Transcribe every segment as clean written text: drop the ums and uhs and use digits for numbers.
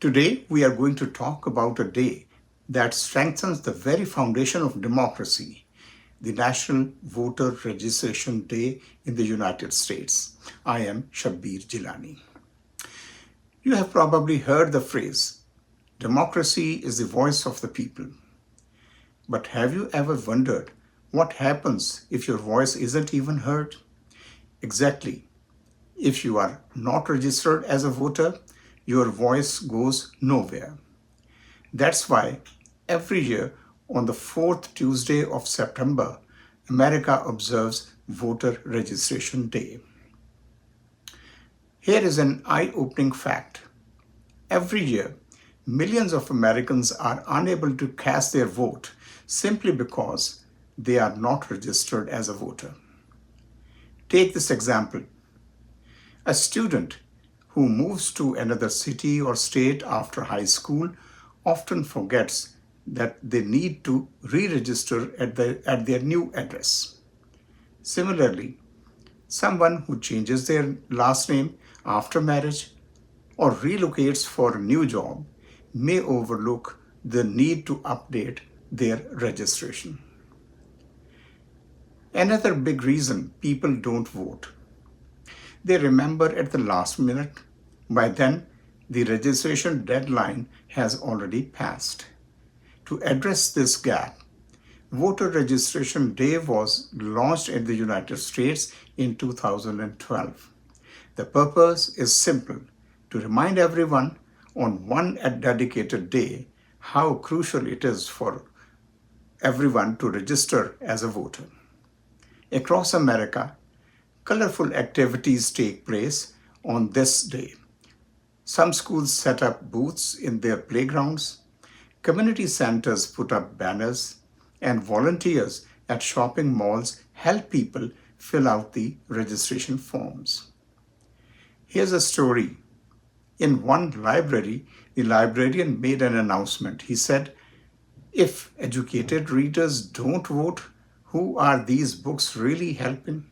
Today, we are going to talk about a day that strengthens the very foundation of democracy, the National Voter Registration Day in the United States. I am Shabbir Gilani. You have probably heard the phrase, democracy is the voice of the people. But have you ever wondered what happens if your voice isn't even heard? Exactly. If you are not registered as a voter, your voice goes nowhere. That's why every year on the fourth Tuesday of September, America observes Voter Registration Day. Here is an eye-opening fact. Every year, millions of Americans are unable to cast their vote simply because they are not registered as a voter. Take this example. A student who moves to another city or state after high school often forgets that they need to re-register at their new address. Similarly, someone who changes their last name after marriage or relocates for a new job may overlook the need to update their registration. Another big reason people don't vote. They remember at the last minute. By then, the registration deadline has already passed. To address this gap, Voter Registration Day was launched in the United States in 2012. The purpose is simple, to remind everyone on one dedicated day how crucial it is for everyone to register as a voter. Across America, colorful activities take place on this day. Some schools set up booths in their playgrounds, community centers put up banners, and volunteers at shopping malls help people fill out the registration forms. Here's a story. In one library, the librarian made an announcement. He said, "If educated readers don't vote, who are these books really helping?"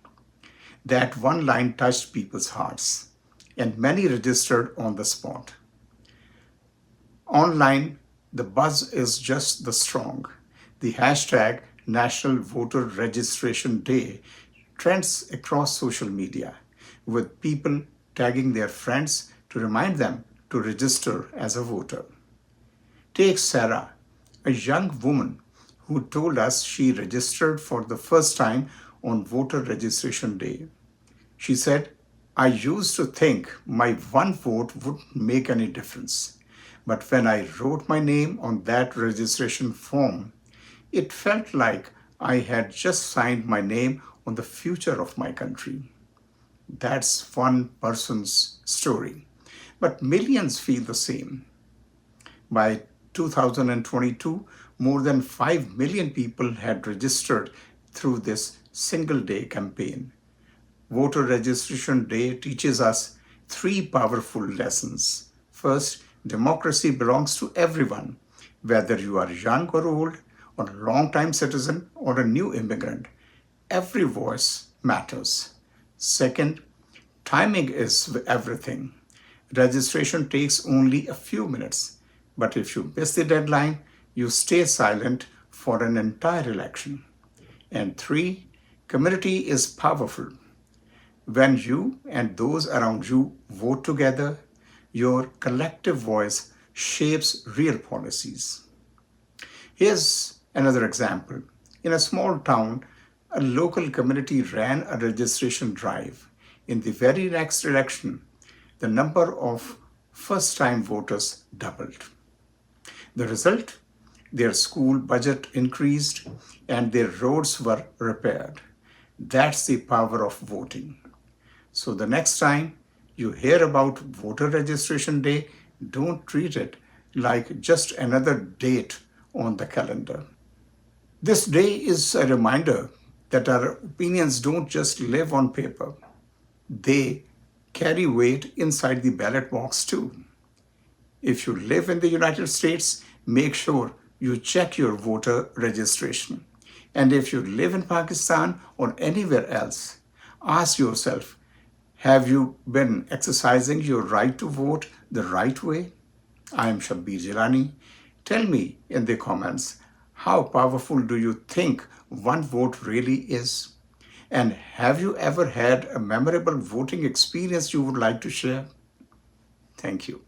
That one line touched people's hearts, and many registered on the spot. Online, the buzz is just the strong. The hashtag National Voter Registration Day trends across social media, with people tagging their friends to remind them to register as a voter. Take Sarah, a young woman who told us she registered for the first time on Voter Registration Day. She said, "I used to think my one vote wouldn't make any difference. But when I wrote my name on that registration form, it felt like I had just signed my name on the future of my country." That's one person's story. But millions feel the same. By 2022, more than 5 million people had registered through this single day campaign. Voter Registration Day teaches us three powerful lessons. First, democracy belongs to everyone, whether you are young or old, or a long-time citizen or a new immigrant. Every voice matters. Second, timing is everything. Registration takes only a few minutes, but if you miss the deadline, you stay silent for an entire election. And three, community is powerful. When you and those around you vote together, your collective voice shapes real policies. Here's another example. In a small town, a local community ran a registration drive. In the very next election, the number of first-time voters doubled. The result? Their school budget increased and their roads were repaired. That's the power of voting. So the next time you hear about Voter Registration Day, don't treat it like just another date on the calendar. This day is a reminder that our opinions don't just live on paper. They carry weight inside the ballot box too. If you live in the United States, make sure you check your voter registration. And if you live in Pakistan or anywhere else, ask yourself, have you been exercising your right to vote the right way? I am Shabbir Gilani. Tell me in the comments, how powerful do you think one vote really is? And have you ever had a memorable voting experience you would like to share? Thank you.